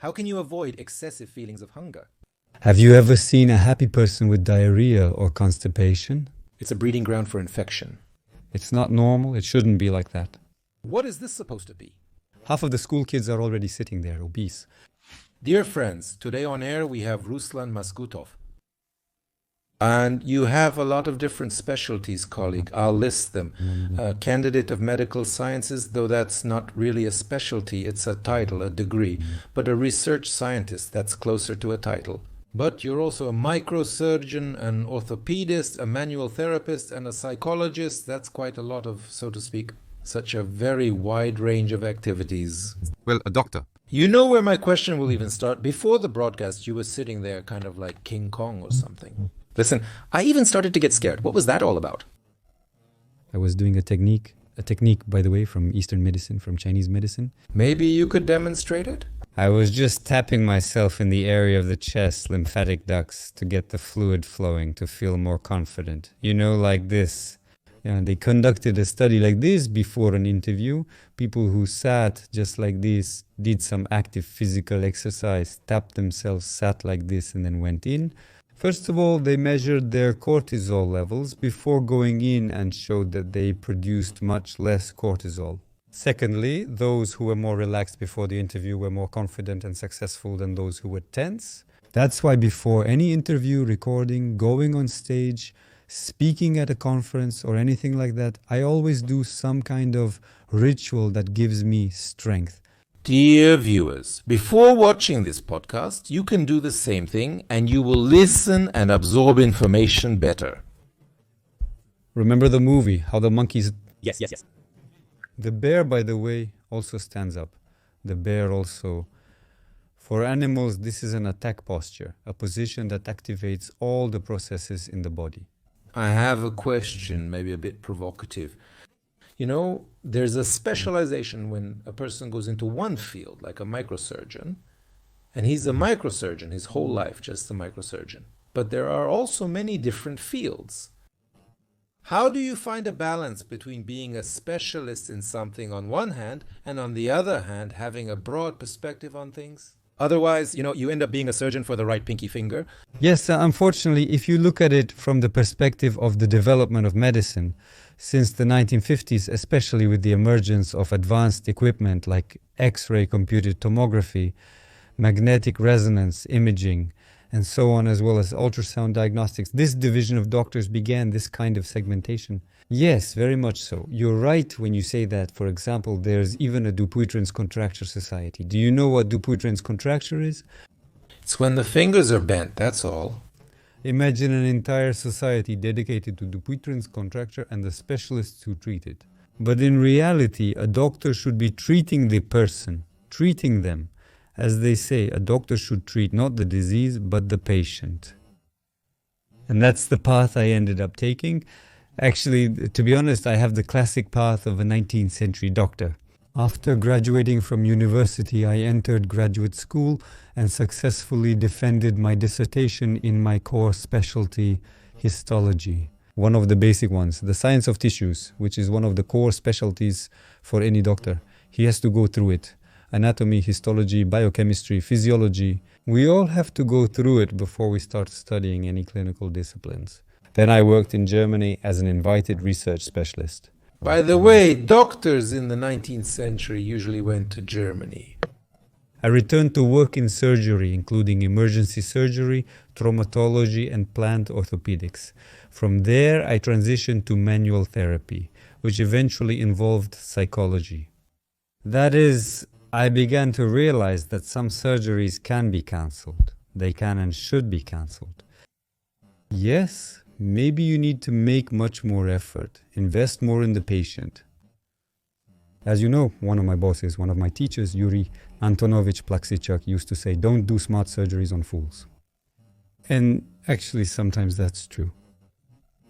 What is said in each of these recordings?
How can you avoid excessive feelings of hunger? Have you ever seen a happy person with diarrhea or constipation? It's a breeding ground for infection. It's not normal. It shouldn't be like that. What is this supposed to be? Half of the school kids are already sitting there, obese. Dear friends, today on air we have Ruslan Masgutov. And you have a lot of different specialties, colleague. I'll list them. Candidate of medical sciences, though that's not really a specialty, it's a title, a degree. But a research scientist, that's closer to a title. But you're also a microsurgeon, an orthopedist, a manual therapist, and a psychologist. That's quite a lot of, so to speak, such a very wide range of activities. Well, a doctor. You know where my question will even start? Before the broadcast, you were sitting there kind of like King Kong or something. Listen, I even started to get scared. What was that all about? I was doing a technique, by the way, from Eastern medicine, from Chinese medicine. Maybe you could demonstrate it? I was just tapping myself in the area of the chest, lymphatic ducts, to get the fluid flowing, to feel more confident. You know, like this. Yeah, they conducted a study like this before an interview. People who sat just like this, did some active physical exercise, tapped themselves, sat like this, and then went in. First of all, they measured their cortisol levels before going in and showed that they produced much less cortisol. Secondly, those who were more relaxed before the interview were more confident and successful than those who were tense. That's why before any interview, recording, going on stage, speaking at a conference or anything like that, I always do some kind of ritual that gives me strength. Dear viewers, before watching this podcast, you can do the same thing and you will listen and absorb information better. Remember the movie, how the monkeys... Yes. The bear, by the way, also stands up. The bear also... For animals, this is an attack posture, a position that activates all the processes in the body. I have a question, maybe a bit provocative. You know, there's a specialization when a person goes into one field, like a microsurgeon, and he's a microsurgeon his whole life, just a microsurgeon. But there are also many different fields. How do you find a balance between being a specialist in something on one hand, and on the other hand, having a broad perspective on things? Otherwise, you end up being a surgeon for the right pinky finger. Yes, unfortunately, if you look at it from the perspective of the development of medicine, since the 1950s, especially with the emergence of advanced equipment like X-ray computed tomography, magnetic resonance imaging, and so on, as well as ultrasound diagnostics, this division of doctors began this kind of segmentation. Yes, very much so. You're right when you say that, for example, there's even a Dupuytren's contracture society. Do you know what Dupuytren's contracture is? It's when the fingers are bent, that's all. Imagine an entire society dedicated to Dupuytren's contracture and the specialists who treat it. But in reality, a doctor should be treating the person, treating them. As they say, a doctor should treat not the disease, but the patient. And that's the path I ended up taking. Actually, to be honest, I have the classic path of a 19th century doctor. After graduating from university, I entered graduate school and successfully defended my dissertation in my core specialty, histology. One of the basic ones, the science of tissues, which is one of the core specialties for any doctor. He has to go through it. Anatomy, histology, biochemistry, physiology. We all have to go through it before we start studying any clinical disciplines. Then I worked in Germany as an invited research specialist. By the way, doctors in the 19th century usually went to Germany. I returned to work in surgery, including emergency surgery, traumatology, and plant orthopedics. From there, I transitioned to manual therapy, which eventually involved psychology. That is, I began to realize that some surgeries can be cancelled. They can and should be cancelled. Yes, maybe you need to make much more effort, invest more in the patient. As you know, one of my bosses, one of my teachers, Yuri Antonovich Plaksichuk, used to say, don't do smart surgeries on fools. And actually, sometimes that's true.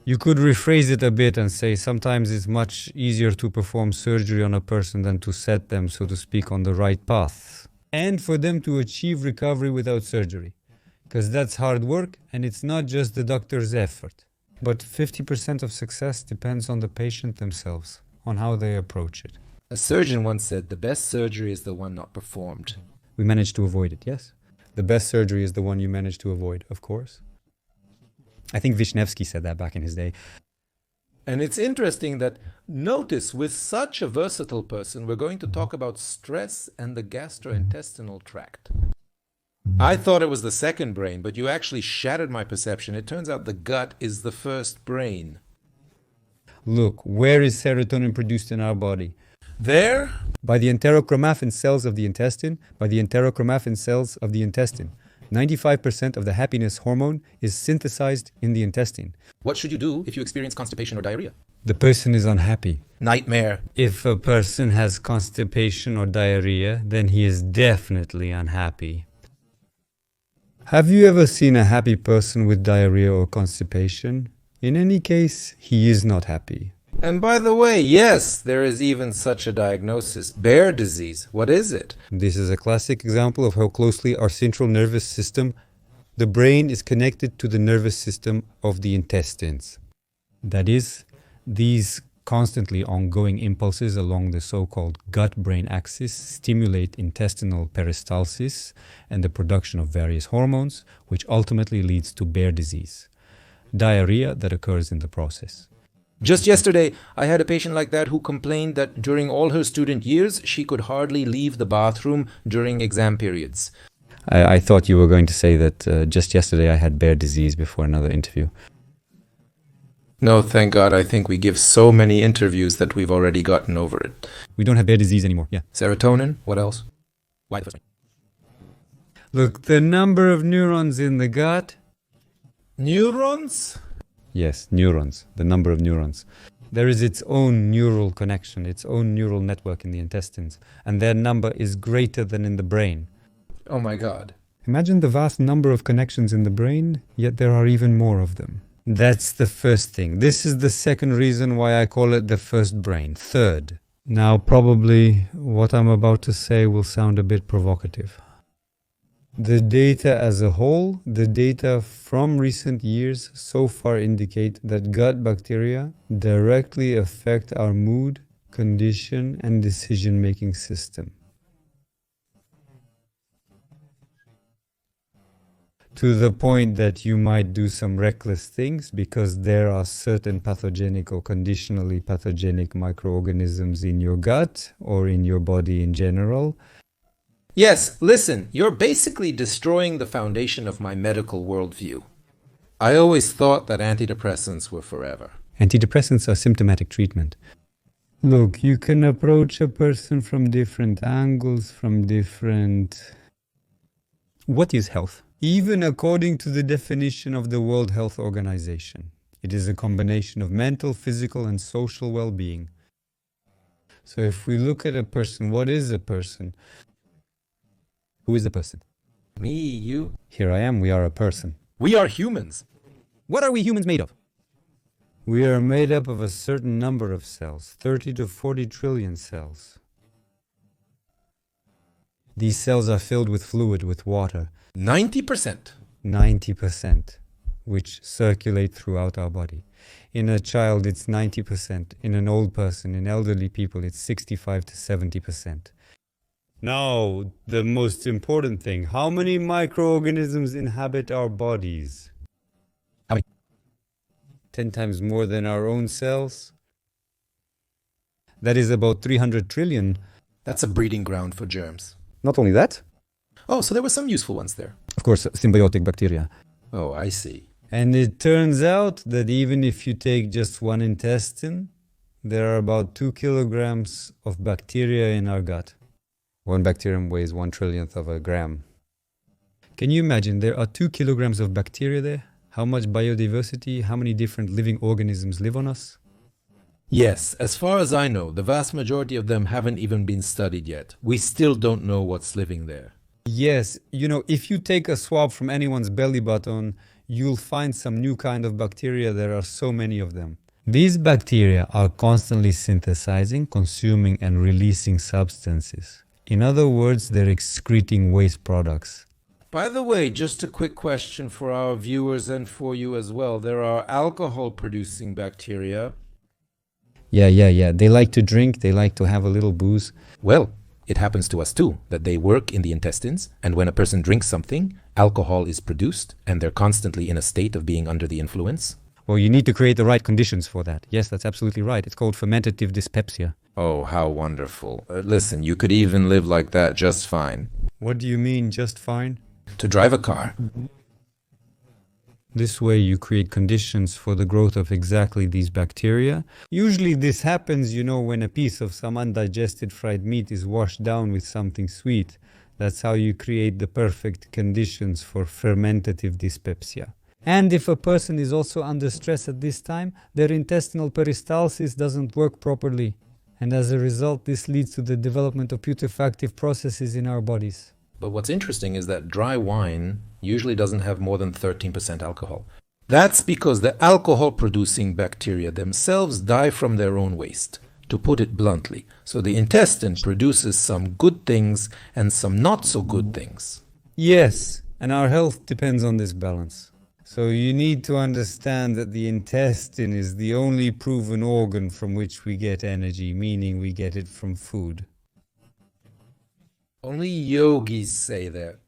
You could rephrase it a bit and say sometimes it's much easier to perform surgery on a person than to set them, so to speak, on the right path. And for them to achieve recovery without surgery. Because that's hard work and it's not just the doctor's effort. But 50% of success depends on the patient themselves, on how they approach it. A surgeon once said the best surgery is the one not performed. We managed to avoid it, yes? The best surgery is the one you manage to avoid, of course. I think Vishnevsky said that back in his day. And it's interesting that, notice, with such a versatile person, we're going to talk about stress and the gastrointestinal tract. I thought it was the second brain, but you actually shattered my perception. It turns out the gut is the first brain. Look, where is serotonin produced in our body? There? By the enterochromaffin cells of the intestine, by the enterochromaffin cells of the intestine. 95% of the happiness hormone is synthesized in the intestine. What should you do if you experience constipation or diarrhea? The person is unhappy. Nightmare. If a person has constipation or diarrhea, then he is definitely unhappy. Have you ever seen a happy person with diarrhea or constipation? In any case, he is not happy. And by the way, yes, there is even such a diagnosis. Bear disease. What is it? This is a classic example of how closely our central nervous system, the brain, is connected to the nervous system of the intestines. That is, these constantly ongoing impulses along the so-called gut-brain axis stimulate intestinal peristalsis and the production of various hormones, which ultimately leads to bear disease, diarrhea that occurs in the process. Just yesterday, I had a patient like that who complained that during all her student years, she could hardly leave the bathroom during exam periods. I thought you were going to say that just yesterday I had bear disease before another interview. No, thank God. I think we give so many interviews that we've already gotten over it. We don't have bear disease anymore, yeah. Serotonin? What else? Why the first one? Look, the number of neurons in the gut. Neurons? Yes, neurons, the number of neurons. There is its own neural connection, its own neural network in the intestines, and their number is greater than in the brain. Oh my God. Imagine the vast number of connections in the brain, yet there are even more of them. That's the first thing. This is the second reason why I call it the first brain. Third. Now, probably what I'm about to say will sound a bit provocative. The data as a whole, the data from recent years so far indicate that gut bacteria directly affect our mood, condition, and decision-making system. To the point that you might do some reckless things because there are certain pathogenic or conditionally pathogenic microorganisms in your gut or in your body in general. Yes, listen, you're basically destroying the foundation of my medical worldview. I always thought that antidepressants were forever. Antidepressants are symptomatic treatment. Look, you can approach a person from different angles, from different... What is health? Even according to the definition of the World Health Organization, it is a combination of mental, physical, and social well-being. So if we look at a person, what is a person? Who is a person? Me, you. Here I am, we are a person. We are humans. What are we humans made of? We are made up of a certain number of cells, 30 to 40 trillion cells. These cells are filled with fluid, with water. 90%. 90%, which circulate throughout our body. In a child, it's 90%. In an old person, in elderly people, it's 65 to 70%. Now, the most important thing, how many microorganisms inhabit our bodies? How many? 10 times more than our own cells. That is about 300 trillion. That's a breeding ground for germs. Not only that, Oh, so there were some useful ones there. of course, symbiotic bacteria. Oh, I see. And it turns out that even if you take just one intestine, there are about 2 kilograms of bacteria in our gut. One bacterium weighs 1/1,000,000th of a gram. Can you imagine there are 2 kilograms of bacteria there? How much biodiversity, how many different living organisms live on us? Yes, as far as I know, the vast majority of them haven't even been studied yet. We still don't know what's living there. Yes, you know, if you take a swab from anyone's belly button, you'll find some new kind of bacteria. There are so many of them. These bacteria are constantly synthesizing, consuming, and releasing substances. In other words, they're excreting waste products. By the way, just a quick question for our viewers and for you as well. There are alcohol-producing bacteria. Yeah. They like to drink, they like to have a little booze. Well, It happens to us too, that they work in the intestines, and when a person drinks something, alcohol is produced, and they're constantly in a state of being under the influence. Well, you need to create the right conditions for that. Yes, that's absolutely right. It's called fermentative dyspepsia. Oh, how wonderful. Listen, you could even live like that just fine. What do you mean, just fine? To drive a car. This way you create conditions for the growth of exactly these bacteria. Usually this happens, when a piece of some undigested fried meat is washed down with something sweet. That's how you create the perfect conditions for fermentative dyspepsia. And if a person is also under stress at this time, their intestinal peristalsis doesn't work properly. And as a result, this leads to the development of putrefactive processes in our bodies. But what's interesting is that dry wine usually doesn't have more than 13% alcohol. That's because the alcohol-producing bacteria themselves die from their own waste, to put it bluntly. So the intestine produces some good things and some not so good things. Yes, and our health depends on this balance. So you need to understand that the intestine is the only proven organ from which we get energy, meaning we get it from food. Only yogis say that.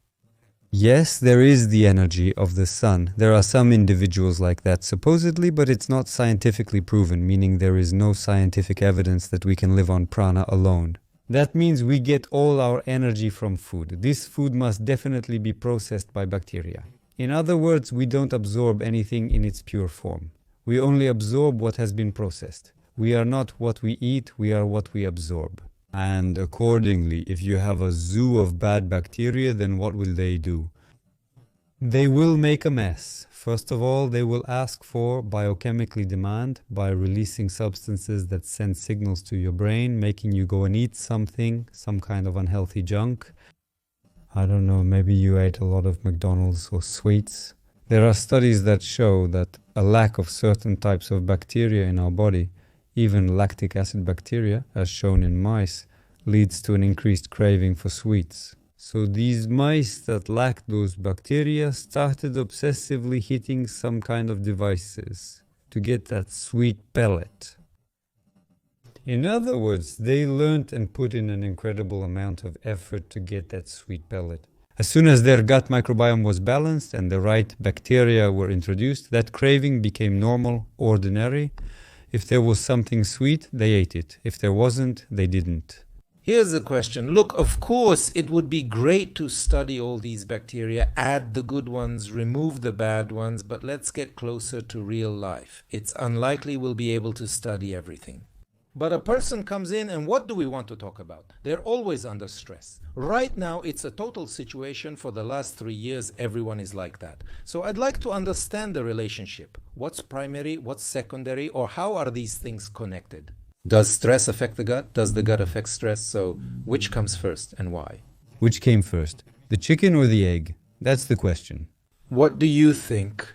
Yes, there is the energy of the sun. There are some individuals like that, supposedly, but it's not scientifically proven, meaning there is no scientific evidence that we can live on prana alone. That means we get all our energy from food. This food must definitely be processed by bacteria. In other words, we don't absorb anything in its pure form. We only absorb what has been processed. We are not what we eat, we are what we absorb. And accordingly, if you have a zoo of bad bacteria, then what will they do? They will make a mess. First of all, they will ask for biochemically demand by releasing substances that send signals to your brain, making you go and eat something, some kind of unhealthy junk. I don't know, maybe you ate a lot of McDonald's or sweets. There are studies that show that a lack of certain types of bacteria in our body, even lactic acid bacteria, as shown in mice, leads to an increased craving for sweets. So these mice that lacked those bacteria started obsessively hitting some kind of devices to get that sweet pellet. In other words, they learned and put in an incredible amount of effort to get that sweet pellet. As soon as their gut microbiome was balanced and the right bacteria were introduced, that craving became normal, ordinary. If there was something sweet, they ate it. If there wasn't, they didn't. Here's a question. Look, of course, it would be great to study all these bacteria, add the good ones, remove the bad ones, but let's get closer to real life. It's unlikely we'll be able to study everything. But a person comes in, and what do we want to talk about? They're always under stress. Right now, it's a total situation. For the last 3 years, everyone is like that. So I'd like to understand the relationship. What's primary, what's secondary, or how are these things connected? Does stress affect the gut? Does the gut affect stress? So which comes first and why? Which came first, the chicken or the egg? That's the question. What do you think?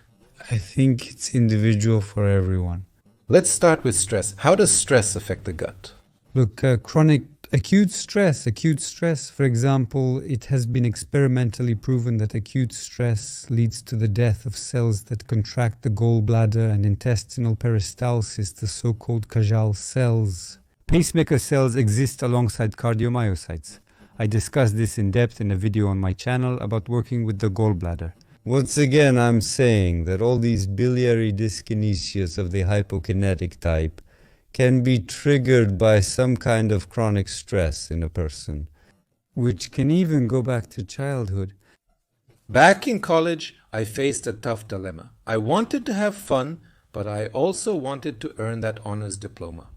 I think it's individual for everyone. Let's start with stress. How does stress affect the gut? Look, acute stress, for example, it has been experimentally proven that acute stress leads to the death of cells that contract the gallbladder and intestinal peristalsis, the so-called Cajal cells. Pacemaker cells exist alongside cardiomyocytes. I discussed this in depth in a video on my channel about working with the gallbladder. Once again, I'm saying that all these biliary dyskinesias of the hypokinetic type can be triggered by some kind of chronic stress in a person, which can even go back to childhood. Back in college, I faced a tough dilemma. I wanted to have fun, but I also wanted to earn that honors diploma.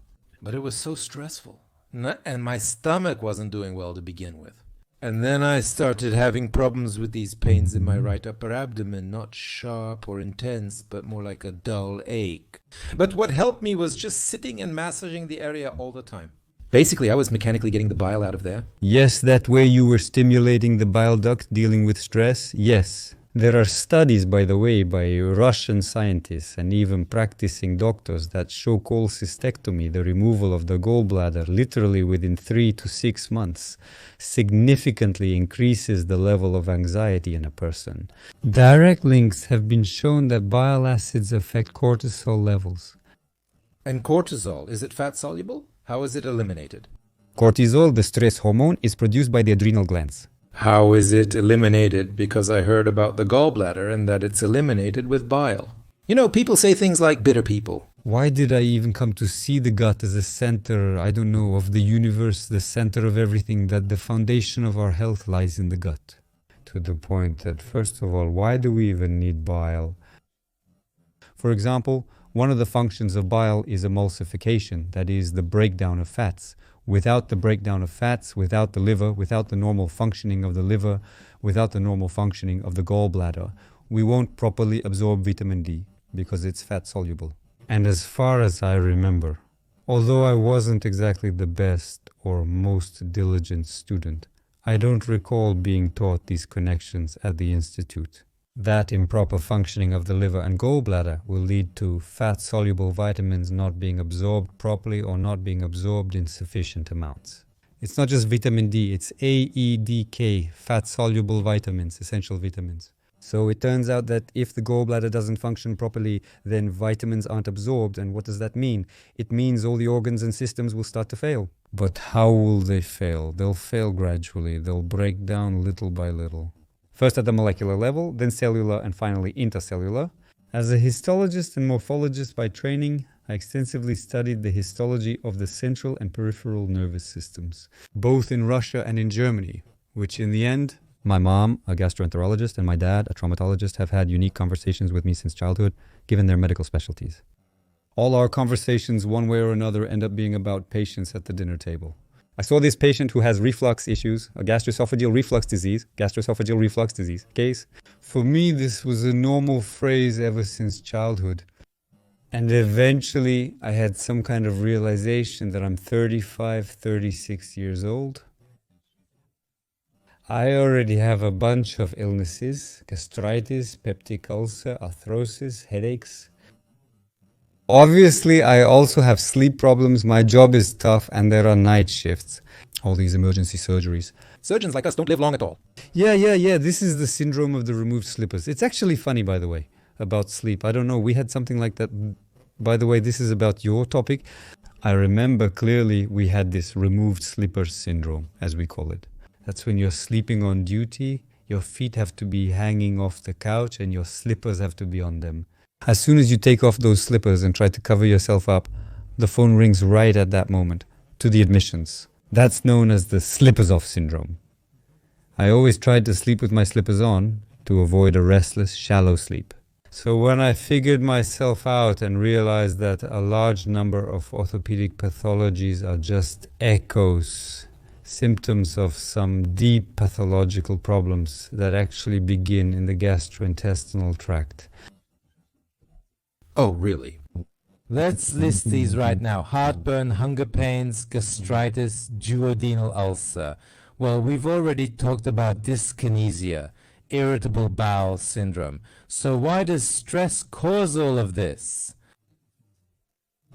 But it was so stressful, and my stomach wasn't doing well to begin with. And then I started having problems with these pains in my right upper abdomen, not sharp or intense, but more like a dull ache. But what helped me was just sitting and massaging the area all the time. Basically, I was mechanically getting the bile out of there. Yes, that way you were stimulating the bile duct, dealing with stress. Yes. There are studies, by the way, by Russian scientists and even practicing doctors that show cholecystectomy, the removal of the gallbladder, literally within 3 to 6 months, significantly increases the level of anxiety in a person. Direct links have been shown that bile acids affect cortisol levels. And cortisol, is it fat soluble? How is it eliminated? Cortisol, the stress hormone, is produced by the adrenal glands. How is it eliminated? Because I heard about the gallbladder and that it's eliminated with bile. You know, people say things like bitter people. Why did I even come to see the gut as a center, I don't know, of the universe, the center of everything, that the foundation of our health lies in the gut? To the point that, first of all, why do we even need bile? For example, one of the functions of bile is emulsification, that is, the breakdown of fats. Without the breakdown of fats, without the liver, without the normal functioning of the liver, without the normal functioning of the gallbladder, we won't properly absorb vitamin D because it's fat soluble. And as far as I remember, although I wasn't exactly the best or most diligent student, I don't recall being taught these connections at the institute. That improper functioning of the liver and gallbladder will lead to fat-soluble vitamins not being absorbed properly or not being absorbed in sufficient amounts. It's not just vitamin D, it's A, E, D, K, fat-soluble vitamins, essential vitamins. So it turns out that if the gallbladder doesn't function properly, then vitamins aren't absorbed. And what does that mean? It means all the organs and systems will start to fail. But how will they fail? They'll fail gradually. They'll break down little by little. First at the molecular level, then cellular, and finally intercellular. As a histologist and morphologist by training, I extensively studied the histology of the central and peripheral nervous systems, both in Russia and in Germany, which in the end, my mom, a gastroenterologist, and my dad, a traumatologist, have had unique conversations with me since childhood, given their medical specialties. All our conversations, one way or another, end up being about patients at the dinner table. I saw this patient who has reflux issues, a gastroesophageal reflux disease case. For me, this was a normal phrase ever since childhood. And eventually, I had some kind of realization that I'm 35, 36 years old. I already have a bunch of illnesses: gastritis, peptic ulcer, arthrosis, headaches. Obviously, I also have sleep problems, my job is tough, and there are night shifts. All these emergency surgeries. Surgeons like us don't live long at all. Yeah, this is the syndrome of the removed slippers. It's actually funny, by the way, about sleep. I don't know, we had something like that. By the way, this is about your topic. I remember clearly we had this removed slipper syndrome, as we call it. That's when you're sleeping on duty, your feet have to be hanging off the couch and your slippers have to be on them. As soon as you take off those slippers and try to cover yourself up, the phone rings right at that moment, to the admissions. That's known as the slippers off syndrome. I always tried to sleep with my slippers on to avoid a restless, shallow sleep. So when I figured myself out and realized that a large number of orthopedic pathologies are just echoes, symptoms of some deep pathological problems that actually begin in the gastrointestinal tract. Oh, really? Let's list these right now. Heartburn, hunger pains, gastritis, duodenal ulcer. Well, we've already talked about dyskinesia, irritable bowel syndrome. So why does stress cause all of this?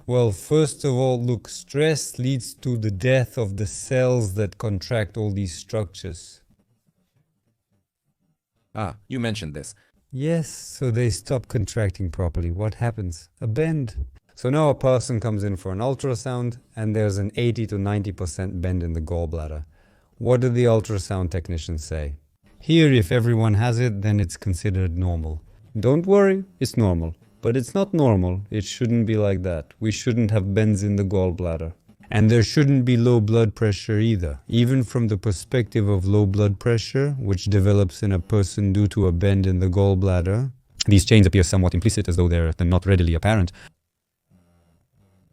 Well, first of all, look, stress leads to the death of the cells that contract all these structures. Ah, you mentioned this. Yes, so they stop contracting properly. What happens? A bend. So now a person comes in for an ultrasound and there's an 80 to 90% bend in the gallbladder. What do the ultrasound technicians say? Here, if everyone has it, then it's considered normal. Don't worry, it's normal. But it's not normal. It shouldn't be like that. We shouldn't have bends in the gallbladder. And there shouldn't be low blood pressure either. Even from the perspective of low blood pressure, which develops in a person due to a bend in the gallbladder, these chains appear somewhat implicit, as though they're not readily apparent.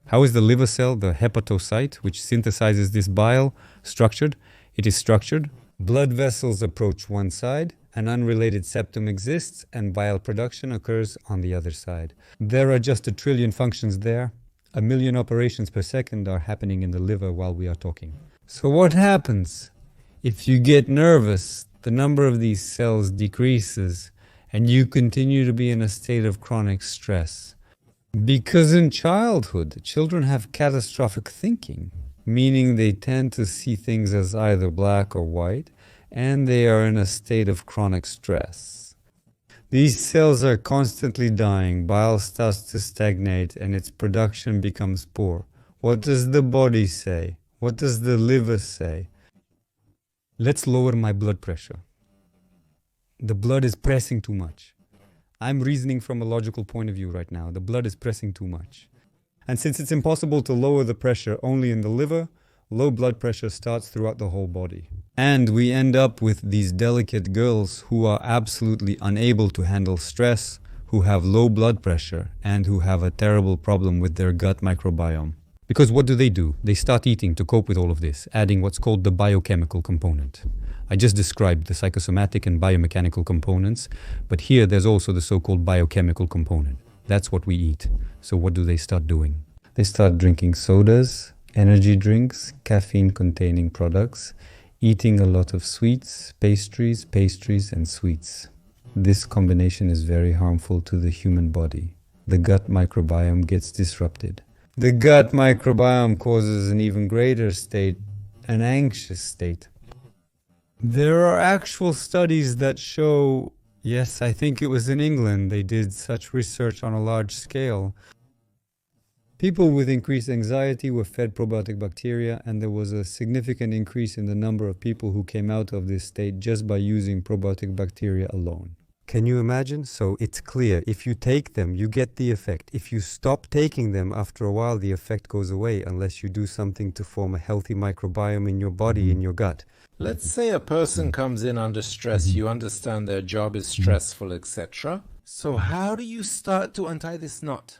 How is the liver cell, the hepatocyte, which synthesizes this bile, structured? It is structured. Blood vessels approach one side, an unrelated septum exists, and bile production occurs on the other side. There are just 1 trillion functions there. 1 million operations per second are happening in the liver while we are talking. So what happens? If you get nervous, the number of these cells decreases and you continue to be in a state of chronic stress. Because in childhood, children have catastrophic thinking, meaning they tend to see things as either black or white, and they are in a state of chronic stress. These cells are constantly dying, bile starts to stagnate, and its production becomes poor. What does the body say? What does the liver say? Let's lower my blood pressure. The blood is pressing too much. I'm reasoning from a logical point of view right now. The blood is pressing too much. And since it's impossible to lower the pressure only in the liver, low blood pressure starts throughout the whole body. And we end up with these delicate girls who are absolutely unable to handle stress, who have low blood pressure, and who have a terrible problem with their gut microbiome. Because what do? They start eating to cope with all of this, adding what's called the biochemical component. I just described the psychosomatic and biomechanical components, but here there's also the so-called biochemical component. That's what we eat. So what do they start doing? They start drinking sodas, energy drinks, caffeine-containing products, eating a lot of sweets, pastries, and sweets. This combination is very harmful to the human body. The gut microbiome gets disrupted. The gut microbiome causes an even greater state, an anxious state. There are actual studies that show, yes, I think it was in England, they did such research on a large scale. People with increased anxiety were fed probiotic bacteria, and there was a significant increase in the number of people who came out of this state just by using probiotic bacteria alone. Can you imagine? So it's clear, if you take them, you get the effect. If you stop taking them, after a while, the effect goes away unless you do something to form a healthy microbiome in your body, in your gut. Let's say a person comes in under stress. You understand their job is stressful, etc. So how do you start to untie this knot?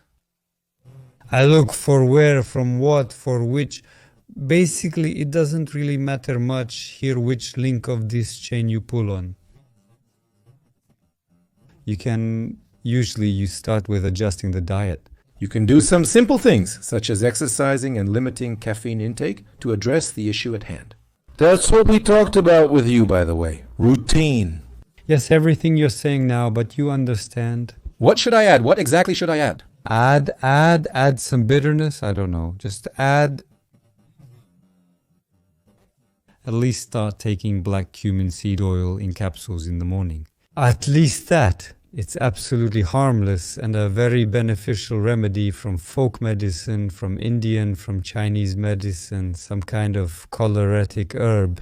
I look for where, from what, for which. Basically, it doesn't really matter much here which link of this chain you pull on. You start with adjusting the diet. You can do some simple things, such as exercising and limiting caffeine intake, to address the issue at hand. That's what we talked about with you, by the way. Routine. Yes, everything you're saying now, but you understand. What should I add? What exactly should I add? Add some bitterness. I don't know. Just add. At least start taking black cumin seed oil in capsules in the morning. At least that. It's absolutely harmless and a very beneficial remedy from folk medicine, from Indian, from Chinese medicine, some kind of choleritic herb.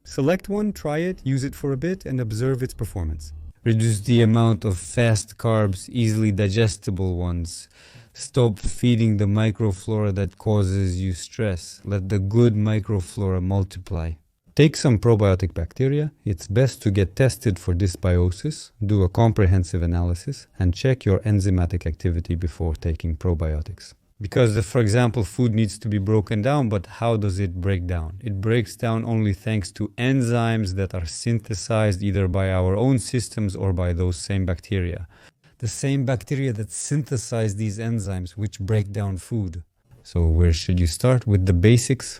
Select one, try it, use it for a bit, and observe its performance. Reduce the amount of fast carbs, easily digestible ones. Stop feeding the microflora that causes you stress. Let the good microflora multiply. Take some probiotic bacteria. It's best to get tested for dysbiosis, do a comprehensive analysis, and check your enzymatic activity before taking probiotics. Because, for example, food needs to be broken down, but how does it break down? It breaks down only thanks to enzymes that are synthesized either by our own systems or by those same bacteria. The same bacteria that synthesize these enzymes which break down food. So where should you start? With the basics.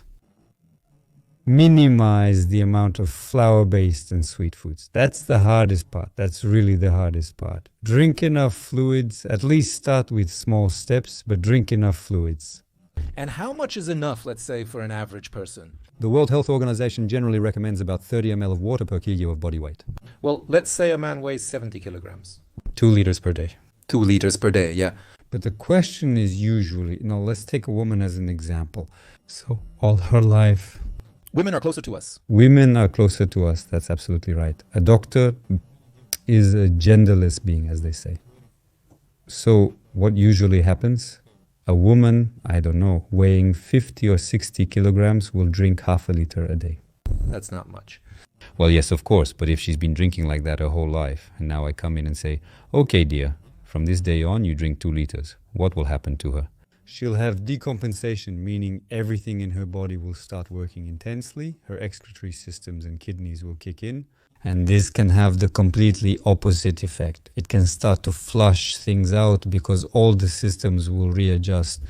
Minimize the amount of flour-based and sweet foods. That's the hardest part. That's really the hardest part. Drink enough fluids. At least start with small steps, but drink enough fluids. And how much is enough, let's say, for an average person? The World Health Organization generally recommends about 30 ml of water per kilo of body weight. Well, let's say a man weighs 70 kilograms. 2 liters per day. 2 liters per day, yeah. But the question is usually, let's take a woman as an example. So all her life... Women are closer to us. Women are closer to us, that's absolutely right. A doctor is a genderless being, as they say. So what usually happens? A woman, weighing 50 or 60 kilograms will drink half a liter a day. That's not much. Well, yes, of course, but if she's been drinking like that her whole life, and now I come in and say, okay, dear, from this day on you drink 2 liters, what will happen to her? She'll have decompensation, meaning everything in her body will start working intensely, her excretory systems and kidneys will kick in, and this can have the completely opposite effect. It can start to flush things out because all the systems will readjust.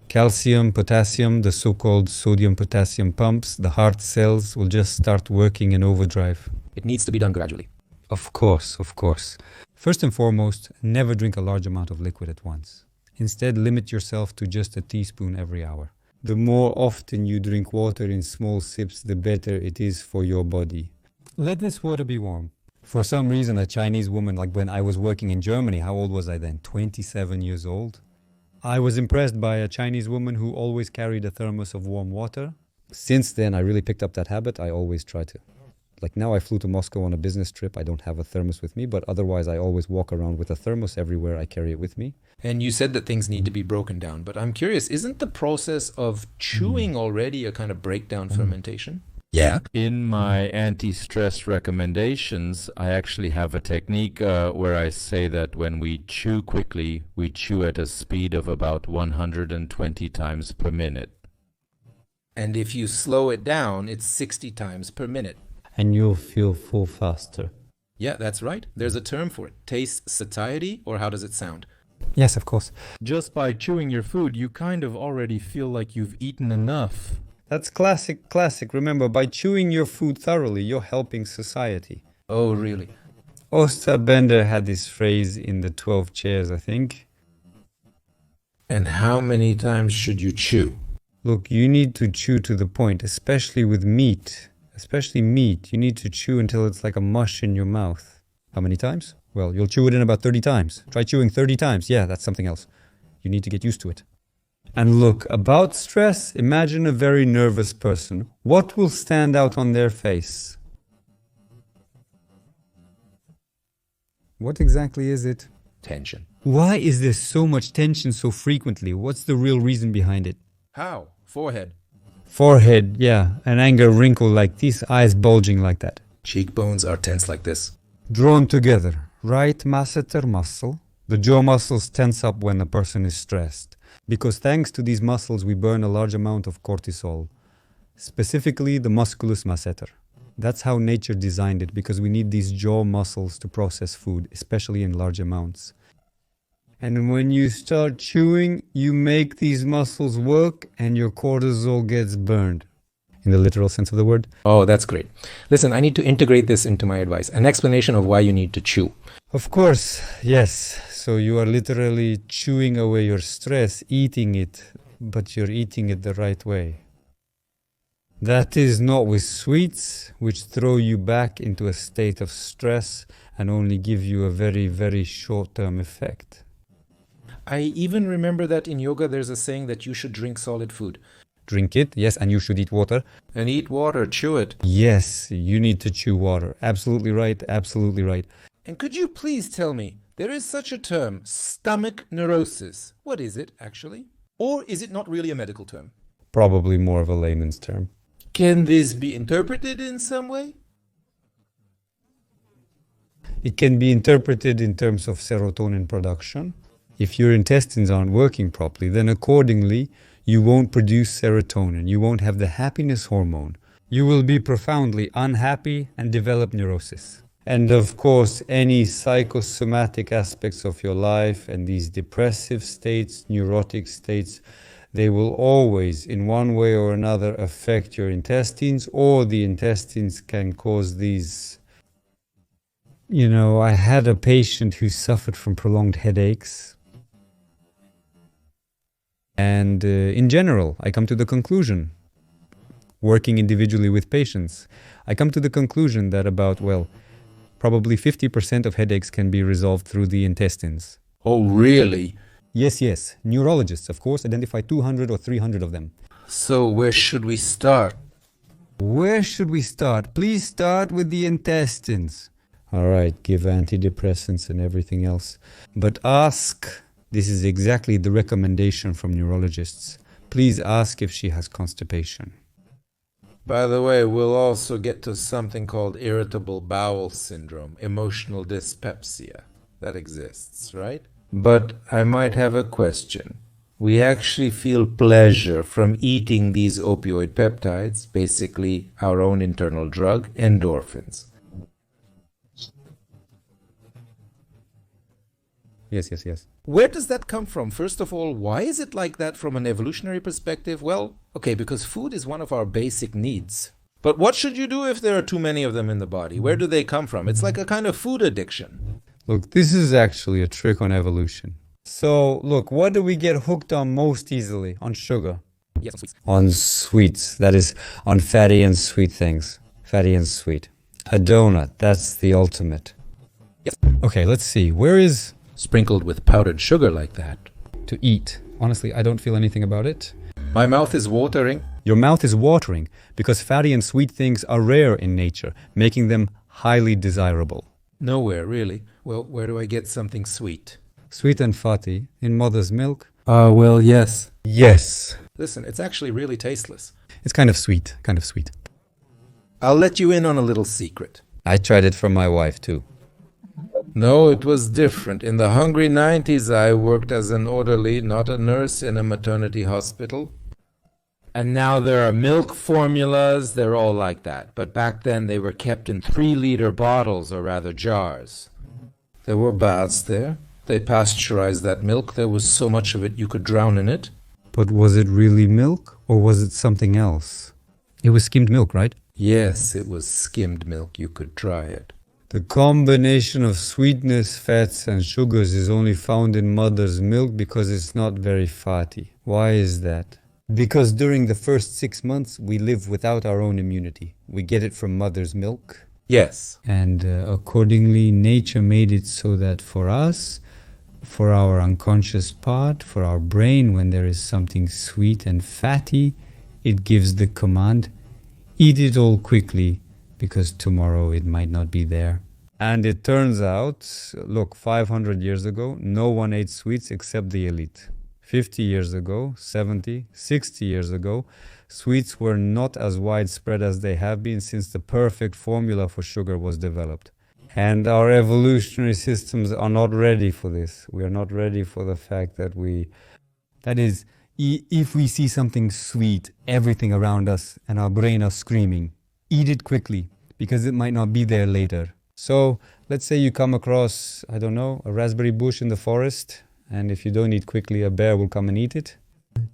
Calcium, potassium, the so-called sodium-potassium pumps, the heart cells will just start working in overdrive. It needs to be done gradually. Of course, of course. First and foremost, never drink a large amount of liquid at once. Instead, limit yourself to just a teaspoon every hour. The more often you drink water in small sips, the better it is for your body. Let this water be warm. For some reason, a Chinese woman, like when I was working in Germany, how old was I then? 27 years old? I was impressed by a Chinese woman who always carried a thermos of warm water. Since then, I really picked up that habit. I always try to. Like now I flew to Moscow on a business trip. I don't have a thermos with me, but otherwise I always walk around with a thermos everywhere. I carry it with me. And you said that things need to be broken down, but I'm curious, isn't the process of chewing already a kind of breakdown fermentation? Yeah. In my anti-stress recommendations, I actually have a technique where I say that when we chew quickly, we chew at a speed of about 120 times per minute. And if you slow it down, it's 60 times per minute. And you'll feel full faster. Yeah, that's right. There's a term for it. Taste satiety, or how does it sound? Yes, of course. Just by chewing your food, you kind of already feel like you've eaten enough. That's classic. Remember, by chewing your food thoroughly, you're helping society. Oh, really? Ostap Bender had this phrase in the 12 chairs, I think. And how many times should you chew? Look, you need to chew to the point, especially with meat. Especially meat, you need to chew until it's like a mush in your mouth. How many times? Well, you'll chew it in about 30 times. Try chewing 30 times. Yeah, that's something else. You need to get used to it. And look, about stress, imagine a very nervous person. What will stand out on their face? What exactly is it? Tension. Why is there so much tension so frequently? What's the real reason behind it? How? Forehead. Forehead, yeah, an anger wrinkle like this, eyes bulging like that. Cheekbones are tense like this. Drawn together, right masseter muscle. The jaw muscles tense up when a person is stressed. Because thanks to these muscles, we burn a large amount of cortisol. Specifically, the musculus masseter. That's how nature designed it, because we need these jaw muscles to process food, especially in large amounts. And when you start chewing, you make these muscles work and your cortisol gets burned. In the literal sense of the word. Oh, that's great. Listen, I need to integrate this into my advice. An explanation of why you need to chew. Of course, yes. So you are literally chewing away your stress, eating it, but you're eating it the right way. That is not with sweets, which throw you back into a state of stress and only give you a very, very short-term effect. I even remember that in yoga there's a saying that you should drink solid food. Drink it, yes, and you should eat water. And eat water, chew it. Yes, you need to chew water. Absolutely right, absolutely right. And could you please tell me, there is such a term, stomach neurosis. What is it, actually? Or is it not really a medical term? Probably more of a layman's term. Can this be interpreted in some way? It can be interpreted in terms of serotonin production. If your intestines aren't working properly, then accordingly, you won't produce serotonin. You won't have the happiness hormone. You will be profoundly unhappy and develop neurosis. And of course, any psychosomatic aspects of your life and these depressive states, neurotic states, they will always, in one way or another, affect your intestines, or the intestines can cause these. You know, I had a patient who suffered from prolonged headaches. And in general, I come to the conclusion, working individually with patients, I come to the conclusion that probably 50% of headaches can be resolved through the intestines. Oh, really? Yes. Neurologists, of course, identify 200 or 300 of them. So where should we start? Where should we start? Please start with the intestines. All right, give antidepressants and everything else. But ask, this is exactly the recommendation from neurologists. Please ask if she has constipation. By the way, we'll also get to something called irritable bowel syndrome, emotional dyspepsia. That exists, right? But I might have a question. We actually feel pleasure from eating these opioid peptides, basically our own internal drug, endorphins. Yes. Where does that come from? First of all, why is it like that from an evolutionary perspective? Well, okay, because food is one of our basic needs. But what should you do if there are too many of them in the body? Where do they come from? It's like a kind of food addiction. Look, this is actually a trick on evolution. So, look, what do we get hooked on most easily? On sugar. Yes, on sweets. On sweets, that is, on fatty and sweet things. Fatty and sweet. A donut, that's the ultimate. Yes. Okay, let's see. Where is Sprinkled with powdered sugar like that. to eat? Honestly, I don't feel anything about it. My mouth is watering. Your mouth is watering because fatty and sweet things are rare in nature, making them highly desirable. Nowhere, really. Well, where do I get something sweet? Sweet and fatty in mother's milk? Well, yes. Yes. Listen, it's actually really tasteless. It's kind of sweet, kind of sweet. I'll let you in on a little secret. I tried it from my wife too. No, it was different. In the hungry 90s, I worked as an orderly, not a nurse, in a maternity hospital. And now there are milk formulas, they're all like that. But back then they were kept in 3-liter bottles, or rather jars. There were baths there. They pasteurized that milk. There was so much of it you could drown in it. But was it really milk or was it something else? It was skimmed milk, right? Yes, it was skimmed milk. You could try it. The combination of sweetness, fats and sugars is only found in mother's milk because it's not very fatty. Why is that? Because during the first 6 months we live without our own immunity. We get it from mother's milk. Yes. And accordingly, nature made it so that for us, for our unconscious part, for our brain, when there is something sweet and fatty, it gives the command, eat it all quickly, because tomorrow it might not be there. And it turns out, look, 500 years ago, no one ate sweets except the elite. 50 years ago, 70, 60 years ago, sweets were not as widespread as they have been since the perfect formula for sugar was developed. And our evolutionary systems are not ready for this. We are not ready for the fact that if we see something sweet, everything around us and our brain are screaming, eat it quickly, because it might not be there later. So let's say you come across, I don't know, a raspberry bush in the forest, and if you don't eat quickly, a bear will come and eat it,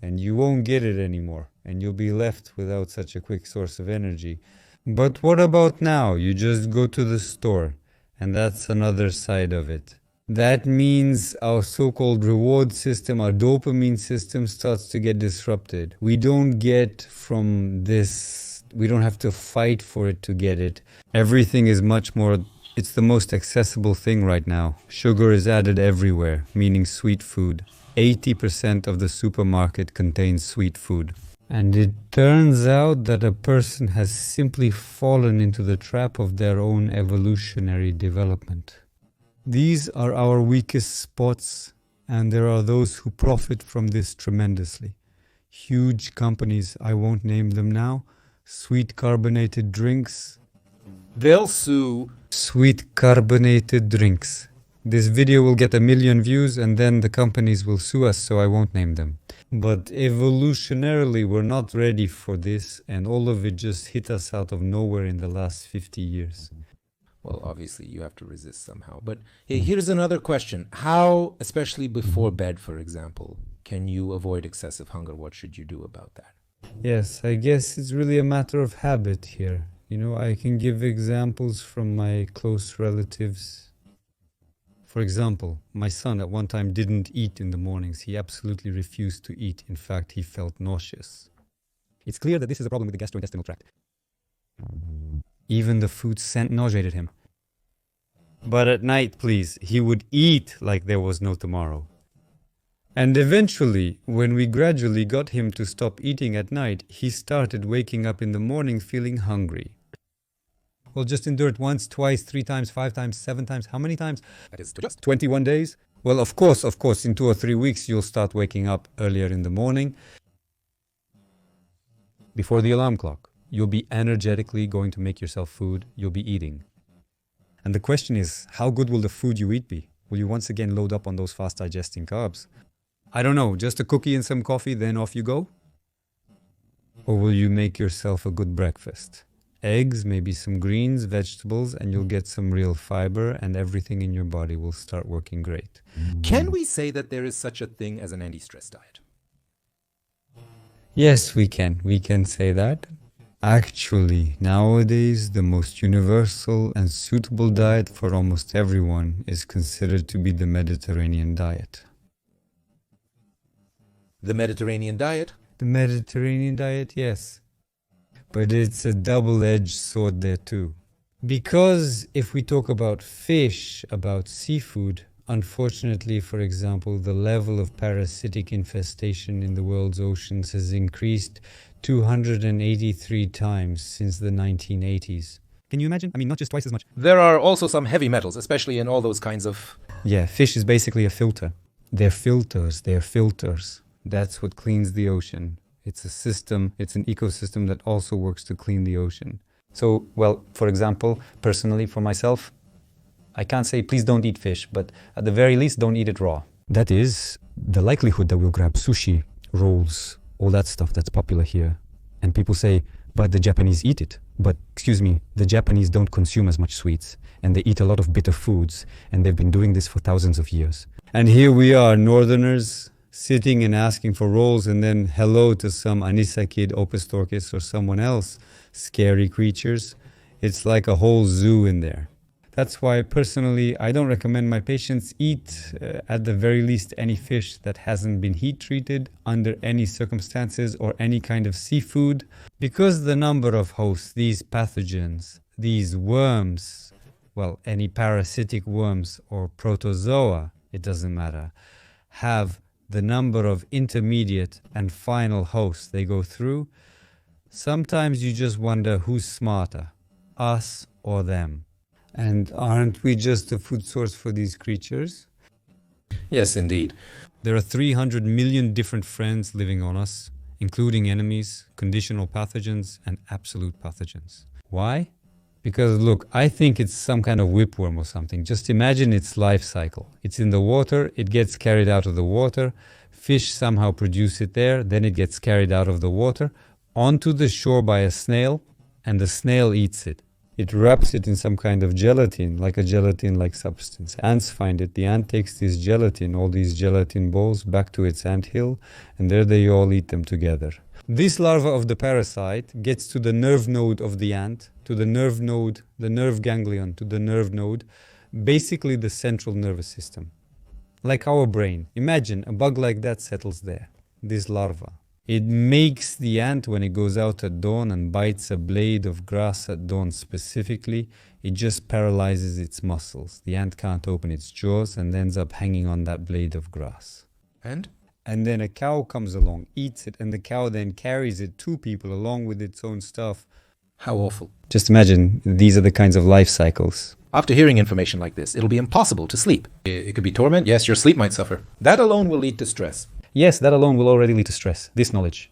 and you won't get it anymore, and you'll be left without such a quick source of energy. But what about now? You just go to the store, and that's another side of it. That means our so-called reward system, our dopamine system starts to get disrupted. We don't get from this, we don't have to fight for it to get it. Everything is much more, it's the most accessible thing right now. Sugar is added everywhere, meaning sweet food. 80% of the supermarket contains sweet food. And it turns out that a person has simply fallen into the trap of their own evolutionary development. These are our weakest spots, and there are those who profit from this tremendously. Huge companies, I won't name them now, sweet carbonated drinks. They'll sue. Sweet carbonated drinks. This video will get 1 million views and then the companies will sue us, so I won't name them. But evolutionarily, we're not ready for this, and all of it just hit us out of nowhere in the last 50 years. Well, obviously, you have to resist somehow. But here's another question. How, especially before bed, for example, can you avoid excessive hunger? What should you do about that? Yes, I guess it's really a matter of habit here. You know, I can give examples from my close relatives. For example, my son at one time didn't eat in the mornings. He absolutely refused to eat. In fact, he felt nauseous. It's clear that this is a problem with the gastrointestinal tract. Even the food scent nauseated him. But at night, please, he would eat like there was no tomorrow. And eventually, when we gradually got him to stop eating at night, he started waking up in the morning feeling hungry. Well, just endure it once, twice, 3 times, 5 times, 7 times. How many times? That is just 21 days? Well, of course, in 2 or 3 weeks, you'll start waking up earlier in the morning. Before the alarm clock, you'll be energetically going to make yourself food. You'll be eating. And the question is, how good will the food you eat be? Will you once again load up on those fast digesting carbs? I don't know, just a cookie and some coffee, then off you go? Or will you make yourself a good breakfast? Eggs, maybe some greens, vegetables, and you'll get some real fiber, and everything in your body will start working great. Can we say that there is such a thing as an anti-stress diet? Yes, we can. We can say that. Actually, nowadays, the most universal and suitable diet for almost everyone is considered to be the Mediterranean diet. The Mediterranean diet? The Mediterranean diet, yes. But it's a double-edged sword there too. Because if we talk about fish, about seafood, Unfortunately, for example, the level of parasitic infestation in the world's oceans has increased 283 times since the 1980s. Can you imagine? I mean, not just twice as much. There are also some heavy metals, especially in all those kinds of... Yeah, fish is basically a filter. They're filters. That's what cleans the ocean. It's a system, it's an ecosystem that also works to clean the ocean. So, well, for example, personally, for myself, I can't say please don't eat fish, but at the very least, don't eat it raw. That is, the likelihood that we'll grab sushi, rolls, all that stuff that's popular here. And people say, but the Japanese eat it. But, excuse me, the Japanese don't consume as much sweets, and they eat a lot of bitter foods, and they've been doing this for thousands of years. And here we are, northerners, sitting and asking for rolls, and then hello to some anisakid, opisthorchis, or someone else. Scary creatures. It's like a whole zoo in there. That's why, personally, I don't recommend my patients eat, at the very least, any fish that hasn't been heat treated under any circumstances or any kind of seafood, because the number of hosts, these pathogens, these worms, well, any parasitic worms or protozoa, it doesn't matter, have the number of intermediate and final hosts they go through. Sometimes you just wonder who's smarter, us or them. And aren't we just a food source for these creatures? Yes, indeed. There are 300 million different friends living on us, including enemies, conditional pathogens, and absolute pathogens. Why? Because look, I think it's some kind of whipworm or something. Just imagine its life cycle. It's in the water, it gets carried out of the water, fish somehow produce it there, then it gets carried out of the water, onto the shore by a snail, and the snail eats it. It wraps it in some kind of gelatin, like a gelatin-like substance. Ants find it. The ant takes this gelatin, all these gelatin balls, back to its anthill, and there they all eat them together. This larva of the parasite gets to the nerve node of the ant, to the nerve node, the nerve ganglion, to the nerve node, basically the central nervous system. Like our brain. Imagine a bug like that settles there, this larva. It makes the ant, when it goes out at dawn and bites a blade of grass at dawn specifically, it just paralyzes its muscles. The ant can't open its jaws and ends up hanging on that blade of grass. And? And then a cow comes along, eats it, and the cow then carries it to people along with its own stuff. How awful. Just imagine, these are the kinds of life cycles. After hearing information like this, it'll be impossible to sleep. It could be torment. Yes, your sleep might suffer. That alone will lead to stress. Yes, that alone will already lead to stress, this knowledge.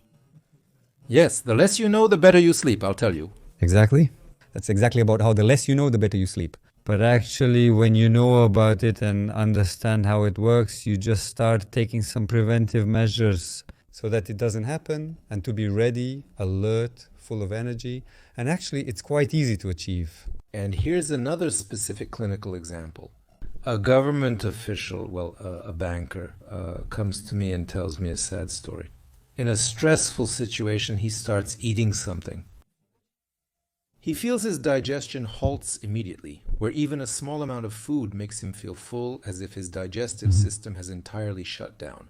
Yes, the less you know, the better you sleep, I'll tell you. Exactly. That's exactly about how the less you know, the better you sleep. But actually, when you know about it and understand how it works, you just start taking some preventive measures so that it doesn't happen, and to be ready, alert, full of energy. And actually, it's quite easy to achieve. And here's another specific clinical example. A government official, well, a banker, comes to me and tells me a sad story. In a stressful situation, he starts eating something. He feels his digestion halts immediately, where even a small amount of food makes him feel full, as if his digestive system has entirely shut down.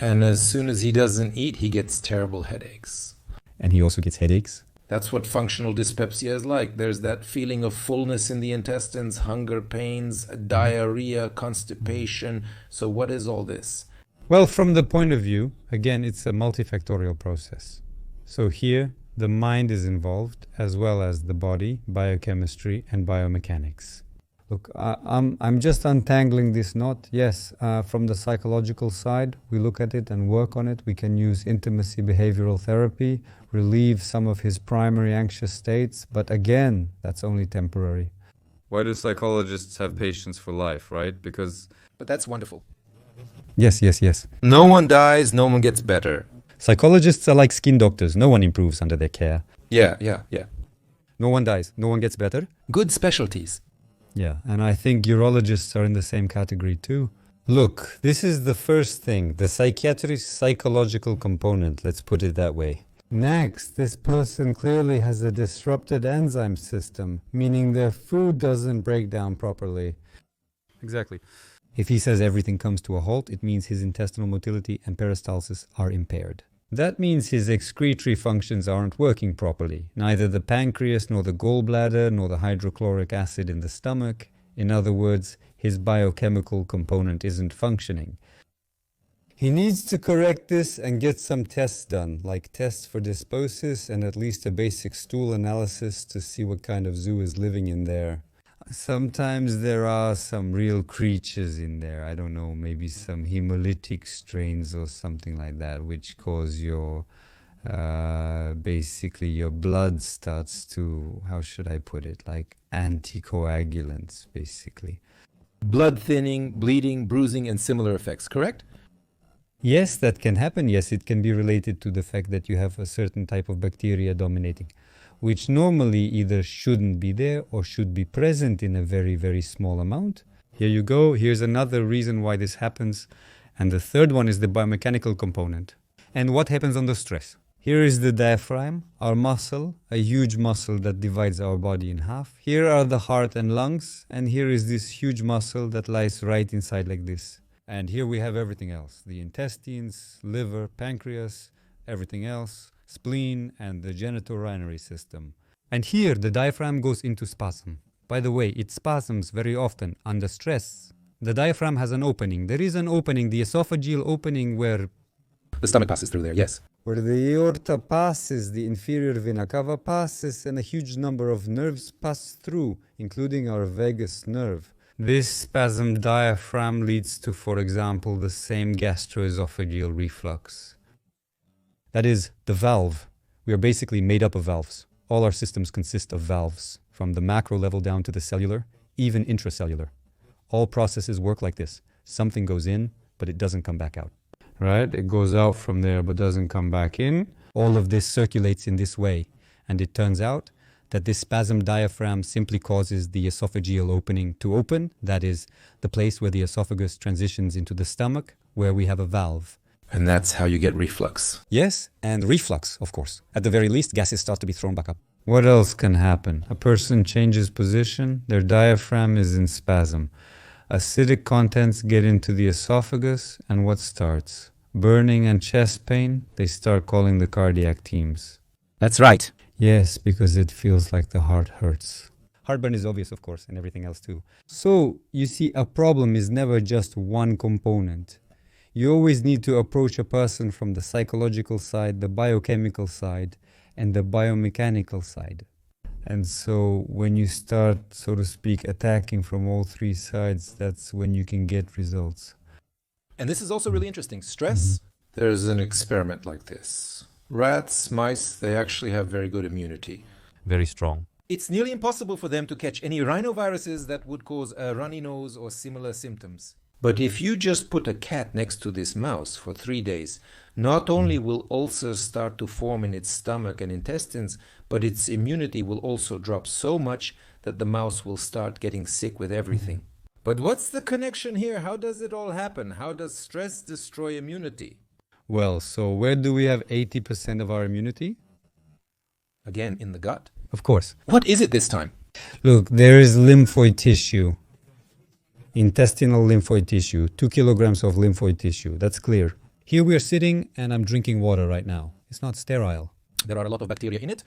And as soon as he doesn't eat, he gets terrible headaches. And he also gets headaches? That's what functional dyspepsia is like. There's that feeling of fullness in the intestines, hunger pains, diarrhea, constipation. So what is all this? Well, from the point of view, again, it's a multifactorial process. So here, the mind is involved, as well as the body, biochemistry, and biomechanics. Look, I'm just untangling this knot. Yes, from the psychological side, we look at it and work on it. We can use intimacy behavioral therapy, relieve some of his primary anxious states, but again, that's only temporary. Why do psychologists have patients for life, right? But that's wonderful. Yes. No one dies, no one gets better. Psychologists are like skin doctors. No one improves under their care. Yeah. No one dies. No one gets better. Good specialties. Yeah, and I think urologists are in the same category too. Look, this is the first thing, the psychological component, let's put it that way. Next, this person clearly has a disrupted enzyme system, meaning their food doesn't break down properly. Exactly. If he says everything comes to a halt, it means his intestinal motility and peristalsis are impaired. That means his excretory functions aren't working properly. Neither the pancreas, nor the gallbladder, nor the hydrochloric acid in the stomach. In other words, his biochemical component isn't functioning. He needs to correct this and get some tests done, like tests for dysbiosis and at least a basic stool analysis to see what kind of zoo is living in there. Sometimes there are some real creatures in there, I don't know, maybe some hemolytic strains or something like that, which cause your, basically your blood starts to, how should I put it, like anticoagulants, basically. Blood thinning, bleeding, bruising, and similar effects, correct? Yes, that can happen. Yes, it can be related to the fact that you have a certain type of bacteria dominating, which normally either shouldn't be there or should be present in a very, very small amount. Here you go. Here's another reason why this happens. And the third one is the biomechanical component. And what happens under stress? Here is the diaphragm, our muscle, a huge muscle that divides our body in half. Here are the heart and lungs, and here is this huge muscle that lies right inside like this. And here we have everything else, the intestines, liver, pancreas, everything else, spleen, and the genitourinary system. And here the diaphragm goes into spasm. By the way, it spasms very often under stress. The diaphragm has an opening. There is an opening, the esophageal opening where The stomach passes through there, yes. where the aorta passes, the inferior vena cava passes, and a huge number of nerves pass through, including our vagus nerve. This spasm diaphragm leads to, for example, the same gastroesophageal reflux. That is, the valve. We are basically made up of valves. All our systems consist of valves, from the macro level down to the cellular, even intracellular. All processes work like this. Something goes in, but it doesn't come back out. Right? It goes out from there, but doesn't come back in. All of this circulates in this way. And it turns out that this spasm diaphragm simply causes the esophageal opening to open. That is, the place where the esophagus transitions into the stomach, where we have a valve. And that's how you get reflux. Yes, and reflux, of course. At the very least, gases start to be thrown back up. What else can happen? A person changes position, their diaphragm is in spasm. Acidic contents get into the esophagus, and what starts? Burning and chest pain. They start calling the cardiac teams. That's right. Yes, because it feels like the heart hurts. Heartburn is obvious, of course, and everything else too. So, you see, a problem is never just one component. You always need to approach a person from the psychological side, the biochemical side, and the biomechanical side. And so when you start, so to speak, attacking from all three sides, that's when you can get results. And this is also really interesting. Stress, there's an experiment like this. Rats, mice, they actually have very good immunity. Very strong. It's nearly impossible for them to catch any rhinoviruses that would cause a runny nose or similar symptoms. But if you just put a cat next to this mouse for 3 days, not only will ulcers start to form in its stomach and intestines, but its immunity will also drop so much that the mouse will start getting sick with everything. But what's the connection here? How does it all happen? How does stress destroy immunity? Well, so where do we have 80% of our immunity? Again, in the gut. Of course. What is it this time? Look, there is lymphoid tissue. Intestinal lymphoid tissue, 2 kilograms of lymphoid tissue, that's clear. Here we are sitting and I'm drinking water right now. It's not sterile. There are a lot of bacteria in it.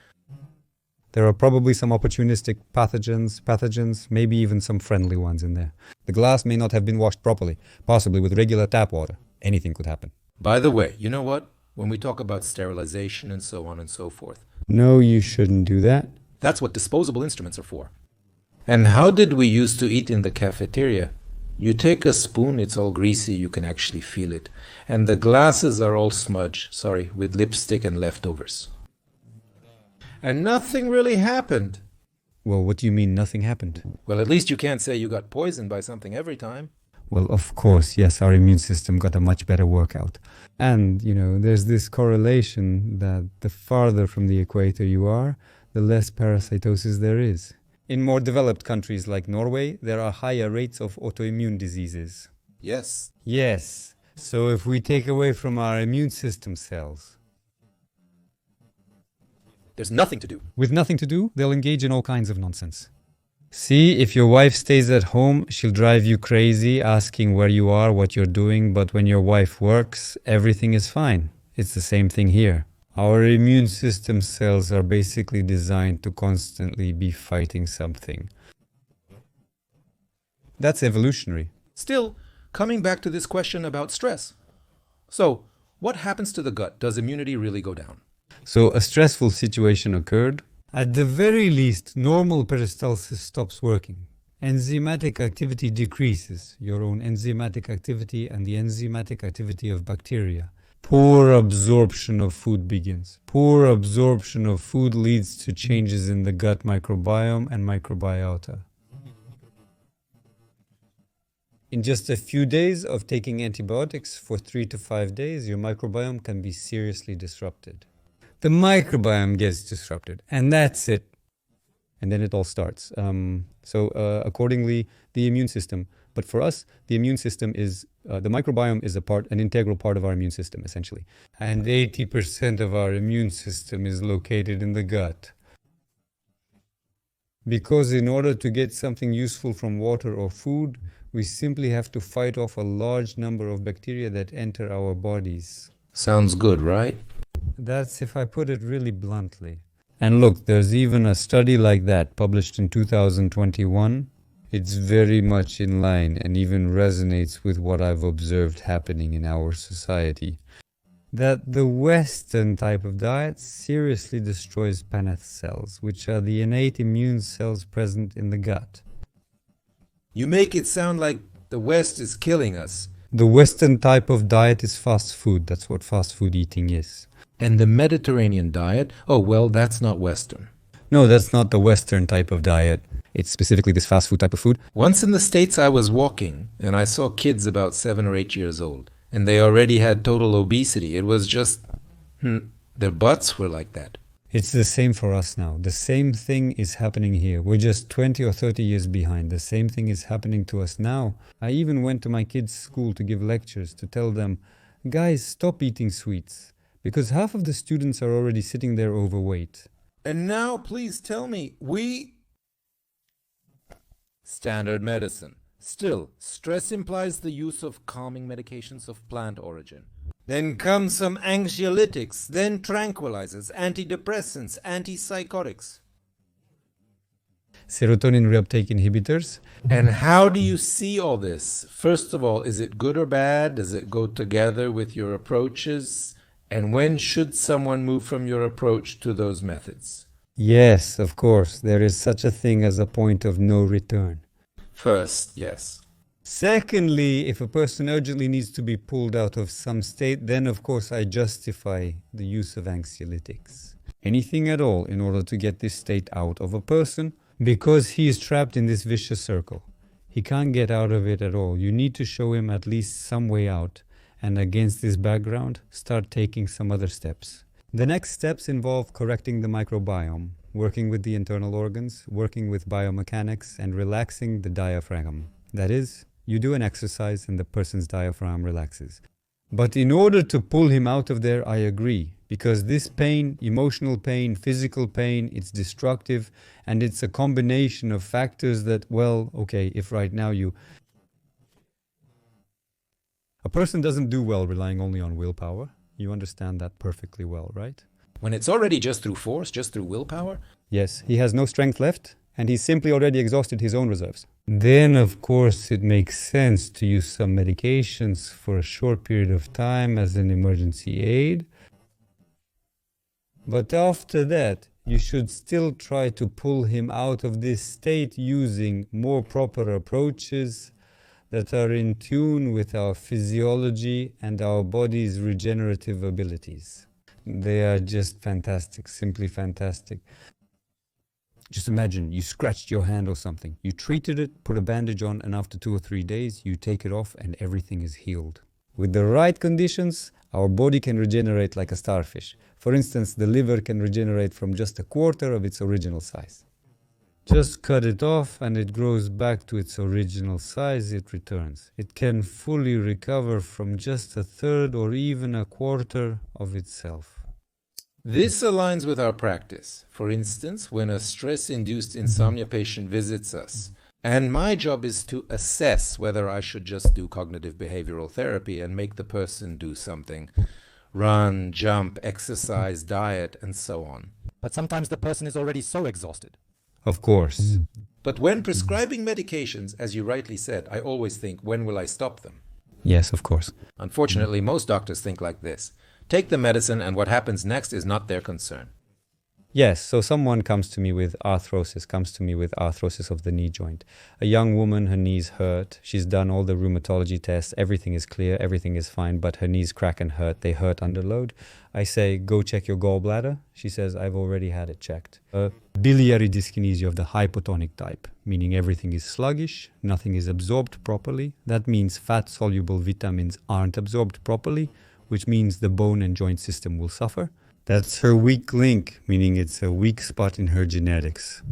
There are probably some opportunistic pathogens, maybe even some friendly ones in there. The glass may not have been washed properly, possibly with regular tap water. Anything could happen. By the way, you know what? When we talk about sterilization and so on and so forth, No, you shouldn't do that. that's what disposable instruments are for. And how did we used to eat in the cafeteria? You take a spoon, it's all greasy, you can actually feel it. And the glasses are all smudged, with lipstick and leftovers. And nothing really happened. Well, what do you mean nothing happened? Well, at least you can't say you got poisoned by something every time. Well, of course, yes, our immune system got a much better workout. And, there's this correlation that the farther from the equator you are, the less parasitosis there is. In more developed countries like Norway, there are higher rates of autoimmune diseases. Yes. Yes. So if we take away from our immune system cells, There's nothing to do. with nothing to do, they'll engage in all kinds of nonsense. See, if your wife stays at home, she'll drive you crazy asking where you are, what you're doing, but when your wife works, everything is fine. It's the same thing here. Our immune system cells are basically designed to constantly be fighting something. That's evolutionary. Still, coming back to this question about stress. So, what happens to the gut? Does immunity really go down? So a stressful situation occurred. At the very least, normal peristalsis stops working. Enzymatic activity decreases, your own enzymatic activity and the enzymatic activity of bacteria. Poor absorption of food begins. Poor absorption of food leads to changes in the gut microbiome and microbiota. In just a few days of taking antibiotics for 3 to 5 days, your microbiome can be seriously disrupted. The microbiome gets disrupted, and that's it. And then it all starts. Accordingly, the immune system. But for us, the immune system is, the microbiome is an integral part of our immune system, essentially. And 80% of our immune system is located in the gut. Because in order to get something useful from water or food, we simply have to fight off a large number of bacteria that enter our bodies. Sounds good, right? That's if I put it really bluntly. And look, there's even a study like that published in 2021. It's very much in line and even resonates with what I've observed happening in our society. That the Western type of diet seriously destroys Paneth cells, which are the innate immune cells present in the gut. You make it sound like the West is killing us. The Western type of diet is fast food. That's what fast food eating is. And the Mediterranean diet? Oh, well, that's not Western. No, that's not the Western type of diet. It's specifically this fast food type of food. Once in the States, I was walking, and I saw kids about 7 or 8 years old, and they already had total obesity. It was just, their butts were like that. It's the same for us now. The same thing is happening here. We're just 20 or 30 years behind. The same thing is happening to us now. I even went to my kids' school to give lectures to tell them, guys, stop eating sweets. Because half of the students are already sitting there overweight. And now, please tell me, Standard medicine. Still, stress implies the use of calming medications of plant origin. Then come some anxiolytics, then tranquilizers, antidepressants, antipsychotics. Serotonin reuptake inhibitors. And how do you see all this? First of all, is it good or bad? Does it go together with your approaches? And when should someone move from your approach to those methods? Yes, of course. There is such a thing as a point of no return. First, yes. Secondly, if a person urgently needs to be pulled out of some state, then of course I justify the use of anxiolytics. Anything at all in order to get this state out of a person, because he is trapped in this vicious circle. He can't get out of it at all. You need to show him at least some way out. And against this background, start taking some other steps. The next steps involve correcting the microbiome, working with the internal organs, working with biomechanics, and relaxing the diaphragm. That is, you do an exercise and the person's diaphragm relaxes. But in order to pull him out of there, I agree, because this pain, emotional pain, physical pain, it's destructive, and it's a combination of factors that, well, okay, if right now a person doesn't do well relying only on willpower. You understand that perfectly well, right? When it's already just through force, just through willpower? Yes, he has no strength left, and he's simply already exhausted his own reserves. Then, of course, it makes sense to use some medications for a short period of time as an emergency aid. But after that, you should still try to pull him out of this state using more proper approaches that are in tune with our physiology and our body's regenerative abilities. They are just fantastic, simply fantastic. Just imagine you scratched your hand or something. You treated it, put a bandage on, and after 2 or 3 days, you take it off and everything is healed. With the right conditions, our body can regenerate like a starfish. For instance, the liver can regenerate from just 1/4 of its original size. Just cut it off and it grows back to its original size, it returns. It can fully recover from just 1/3 or even 1/4 of itself. This aligns with our practice. For instance, when a stress-induced insomnia patient visits us, and my job is to assess whether I should just do cognitive behavioral therapy and make the person do something. Run, jump, exercise, diet, and so on. But sometimes the person is already so exhausted. Of course. But when prescribing medications, as you rightly said, I always think, when will I stop them? Yes, of course. Unfortunately, most doctors think like this. Take the medicine and what happens next is not their concern. Yes, so someone comes to me with arthrosis of the knee joint. A young woman, her knees hurt. She's done all the rheumatology tests. Everything is clear, everything is fine, but her knees crack and hurt. They hurt under load. I say, go check your gallbladder. She says, I've already had it checked. Biliary dyskinesia of the hypotonic type, meaning everything is sluggish, nothing is absorbed properly. That means fat-soluble vitamins aren't absorbed properly, which means the bone and joint system will suffer. That's her weak link, meaning it's a weak spot in her genetics.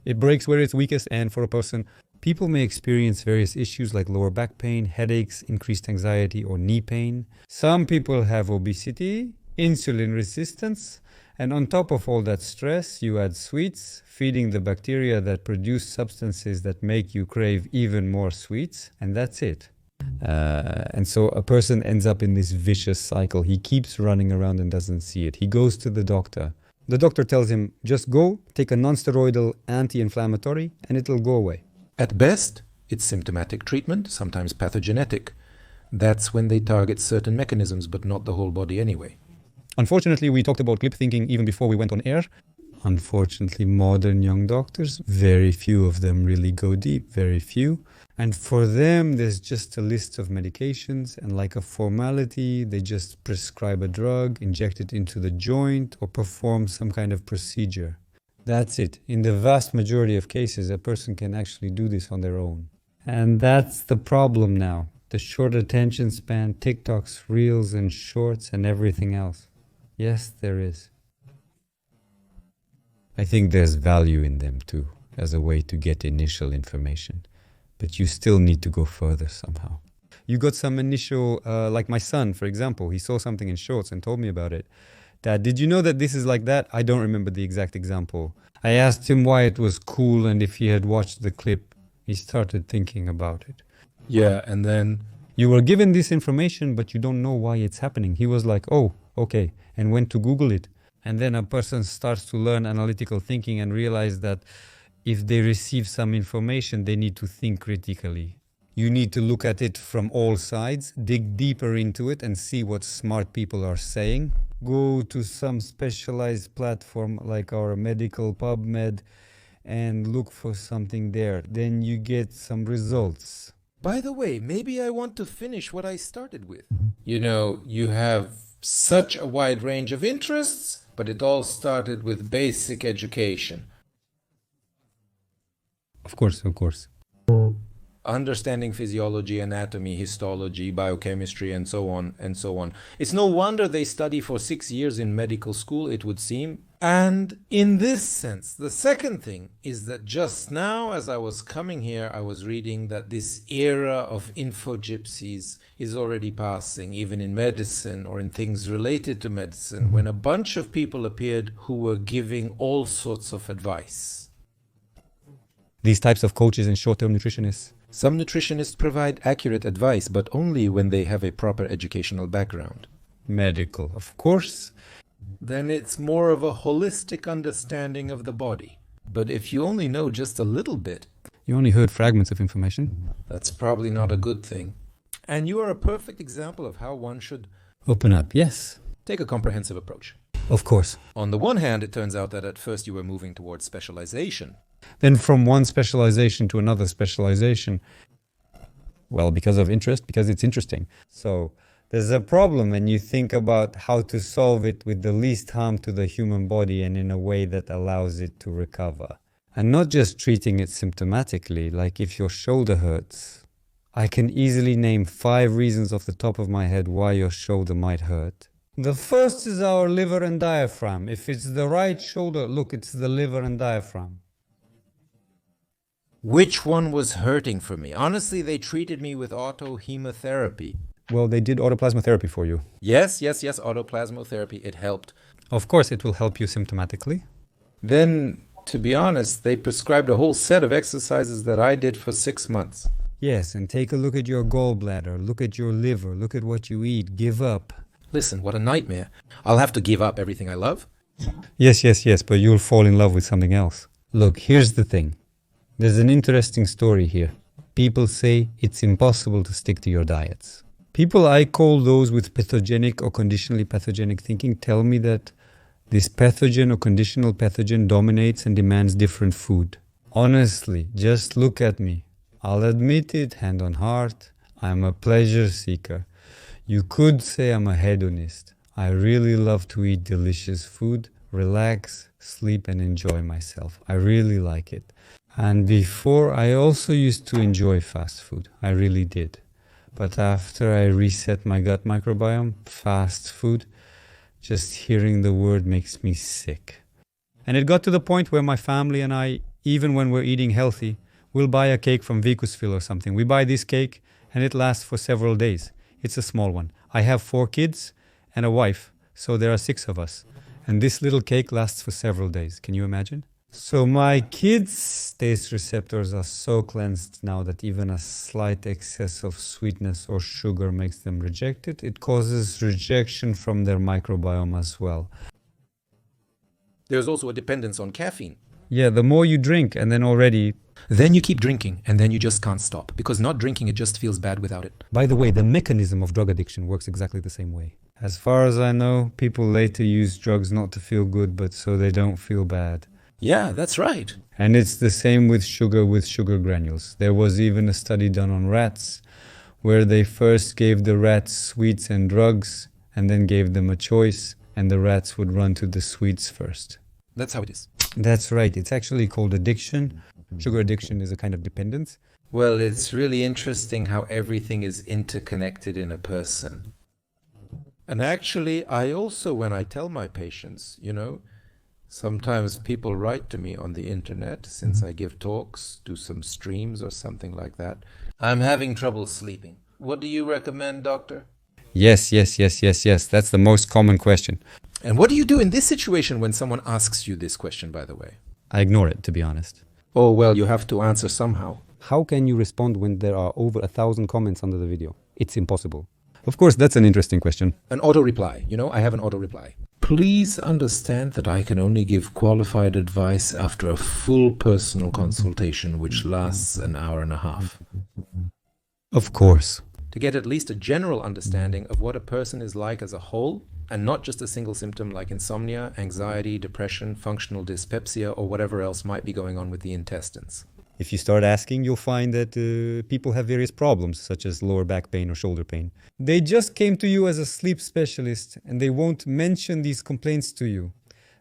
It breaks where it's weakest, and for a person, people may experience various issues like lower back pain, headaches, increased anxiety, or knee pain. Some people have obesity, insulin resistance, and on top of all that stress, you add sweets, feeding the bacteria that produce substances that make you crave even more sweets, and that's it. And so a person ends up in this vicious cycle. He keeps running around and doesn't see it. He goes to the doctor. The doctor tells him, just go, take a non-steroidal anti-inflammatory, and it'll go away. At best, it's symptomatic treatment, sometimes pathogenetic. That's when they target certain mechanisms, but not the whole body anyway. Unfortunately, we talked about clip thinking even before we went on air. Unfortunately, modern young doctors, very few of them really go deep, very few. And for them, there's just a list of medications, and like a formality, they just prescribe a drug, inject it into the joint, or perform some kind of procedure. That's it. In the vast majority of cases, a person can actually do this on their own. And that's the problem now. The short attention span, TikToks, Reels, and Shorts, and everything else. Yes, there is. I think there's value in them too, as a way to get initial information. But you still need to go further somehow. You got some initial, like my son, for example, he saw something in Shorts and told me about it. Dad, did you know that this is like that? I don't remember the exact example. I asked him why it was cool and if he had watched the clip. He started thinking about it. Yeah, and then... You were given this information, but you don't know why it's happening. He was like, oh, okay, and went to Google it. And then a person starts to learn analytical thinking and realize that if they receive some information, they need to think critically. You need to look at it from all sides, dig deeper into it and see what smart people are saying. Go to some specialized platform like our medical PubMed and look for something there. Then you get some results. By the way, maybe I want to finish what I started with. You know, you have such a wide range of interests, but it all started with basic education. Of course, of course. Understanding physiology, anatomy, histology, biochemistry, and so on and so on. It's no wonder they study for 6 years in medical school, it would seem. And in this sense, the second thing is that just now, as I was coming here, I was reading that this era of info-gypsies is already passing, even in medicine or in things related to medicine, when a bunch of people appeared who were giving all sorts of advice. These types of coaches and short-term nutritionists. Some nutritionists provide accurate advice, but only when they have a proper educational background. Medical, of course. Then it's more of a holistic understanding of the body. But if you only know just a little bit... You only heard fragments of information. That's probably not a good thing. And you are a perfect example of how one should... Open up, yes. Take a comprehensive approach. Of course. On the one hand, it turns out that at first you were moving towards specialization. Then from one specialization to another specialization. Well, because of interest, because it's interesting. So there's a problem when you think about how to solve it with the least harm to the human body and in a way that allows it to recover. And not just treating it symptomatically, like if your shoulder hurts. I can easily name 5 reasons off the top of my head why your shoulder might hurt. The first is our liver and diaphragm. If it's the right shoulder, look, it's the liver and diaphragm. Which one was hurting for me? Honestly, they treated me with autohemotherapy. Well, they did autoplasmotherapy for you. Yes, autoplasmotherapy. It helped. Of course, it will help you symptomatically. Then, to be honest, they prescribed a whole set of exercises that I did for 6 months. Yes, and take a look at your gallbladder, look at your liver, look at what you eat, give up. Listen, what a nightmare. I'll have to give up everything I love? Yes, but you'll fall in love with something else. Look, here's the thing. There's an interesting story here. People say it's impossible to stick to your diets. People I call those with pathogenic or conditionally pathogenic thinking tell me that this pathogen or conditional pathogen dominates and demands different food. Honestly, just look at me. I'll admit it, hand on heart, I'm a pleasure seeker. You could say I'm a hedonist. I really love to eat delicious food, relax, sleep and enjoy myself. I really like it. And before, I also used to enjoy fast food. I really did. But after I reset my gut microbiome, fast food, just hearing the word makes me sick. And it got to the point where my family and I, even when we're eating healthy, we'll buy a cake from Vikusville or something. We buy this cake and it lasts for several days. It's a small one. I have 4 kids and a wife, so there are 6 of us. And this little cake lasts for several days. Can you imagine? So my kids' taste receptors are so cleansed now that even a slight excess of sweetness or sugar makes them reject it. It causes rejection from their microbiome as well. There's also a dependence on caffeine. Yeah, the more you drink and then already... Then you keep drinking and then you just can't stop. Because not drinking, it just feels bad without it. By the way, the mechanism of drug addiction works exactly the same way. As far as I know, people later use drugs not to feel good, but so they don't feel bad. Yeah, that's right. And it's the same with sugar granules. There was even a study done on rats where they first gave the rats sweets and drugs and then gave them a choice, and the rats would run to the sweets first. That's how it is. That's right. It's actually called addiction. Sugar addiction is a kind of dependence. Well, it's really interesting how everything is interconnected in a person. And actually, I also, when I tell my patients, sometimes people write to me on the internet, since I give talks, do some streams or something like that. I'm having trouble sleeping. What do you recommend, doctor? Yes. That's the most common question. And what do you do in this situation when someone asks you this question, by the way? I ignore it, to be honest. Oh, well, you have to answer somehow. How can you respond when there are over 1,000 comments under the video? It's impossible. Of course, that's an interesting question. An auto-reply. I have an auto-reply. Please understand that I can only give qualified advice after a full personal consultation, which lasts an hour and a half. Of course. To get at least a general understanding of what a person is like as a whole, and not just a single symptom like insomnia, anxiety, depression, functional dyspepsia, or whatever else might be going on with the intestines. If you start asking, you'll find that people have various problems, such as lower back pain or shoulder pain. They just came to you as a sleep specialist, and they won't mention these complaints to you.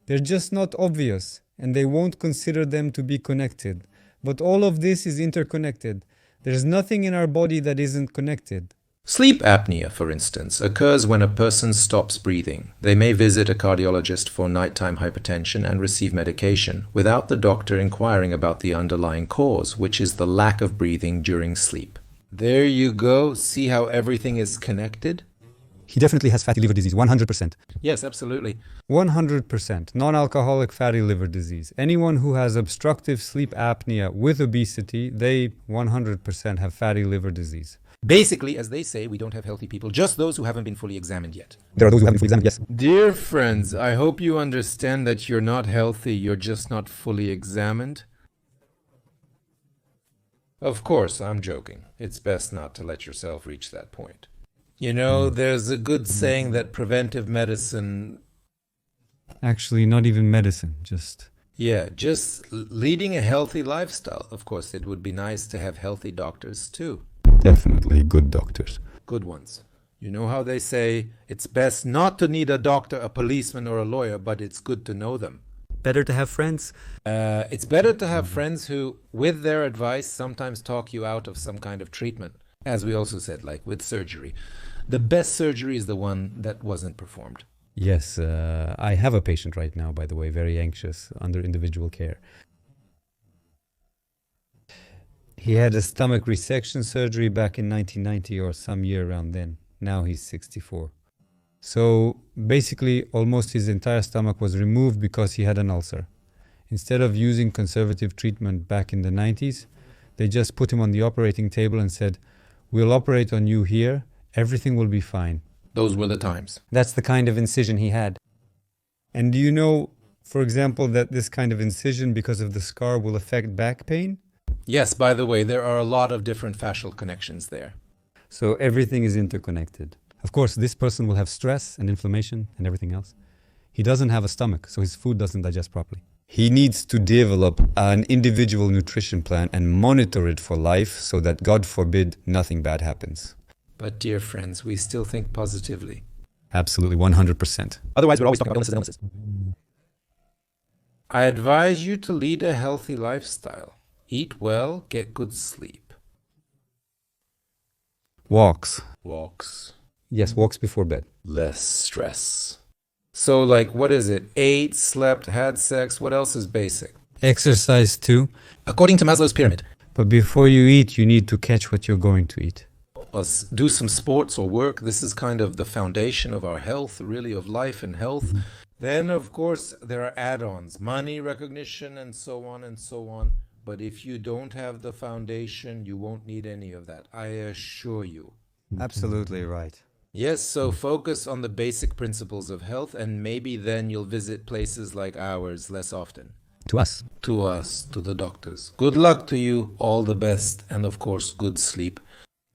They're just not obvious, and they won't consider them to be connected. But all of this is interconnected. There's nothing in our body that isn't connected. Sleep apnea, for instance, occurs when a person stops breathing. They may visit a cardiologist for nighttime hypertension and receive medication without the doctor inquiring about the underlying cause, which is the lack of breathing during sleep. There you go. See how everything is connected? He definitely has fatty liver disease, 100%. Yes, absolutely. 100%. Non-alcoholic fatty liver disease. Anyone who has obstructive sleep apnea with obesity, they 100% have fatty liver disease. Basically, as they say, we don't have healthy people, just those who haven't been fully examined yet. There are those who haven't been fully examined, yes. Dear friends, I hope you understand that you're not healthy, you're just not fully examined. Of course, I'm joking. It's best not to let yourself reach that point. There's a good saying that preventive medicine... Actually, not even medicine, just... Yeah, just leading a healthy lifestyle. Of course, it would be nice to have healthy doctors too. Definitely good doctors. Good ones. You know how they say, it's best not to need a doctor, a policeman, or a lawyer, but it's good to know them. Better to have friends? It's better to have friends who, with their advice, sometimes talk you out of some kind of treatment. As we also said, like with surgery. The best surgery is the one that wasn't performed. Yes, I have a patient right now, by the way, very anxious, under individual care. He had a stomach resection surgery back in 1990 or some year around then. Now he's 64. So basically, almost his entire stomach was removed because he had an ulcer. Instead of using conservative treatment back in the 90s, they just put him on the operating table and said, "We'll operate on you here, everything will be fine." Those were the times. That's the kind of incision he had. And do you know, For example, that this kind of incision because of the scar will affect back pain. Yes, by the way, there are a lot of different fascial connections there. So everything is interconnected. Of course, this person will have stress and inflammation and everything else. He doesn't have a stomach, so his food doesn't digest properly. He needs to develop an individual nutrition plan and monitor it for life so that, God forbid, nothing bad happens. But dear friends, we still think positively. Absolutely, 100%. Otherwise, we're always talking about illnesses and illnesses. I advise you to lead a healthy lifestyle. Eat well, get good sleep. Walks. Walks. Yes, walks before bed. Less stress. So, like, what is it? Ate, slept, had sex. What else is basic? Exercise too. According to Maslow's pyramid, But before you eat, you need to catch what you're going to eat. Do some sports or work. This is kind of the foundation of our health, really, of life and health. Then, of course, there are add-ons, money, recognition, and so on and so on. But if you don't have the foundation, you won't need any of that. I assure you. Absolutely right. Yes, so focus on the basic principles of health, and maybe then you'll visit places like ours less often. to us. To us, to the doctors. Good luck to you, all the best, and of course, good sleep.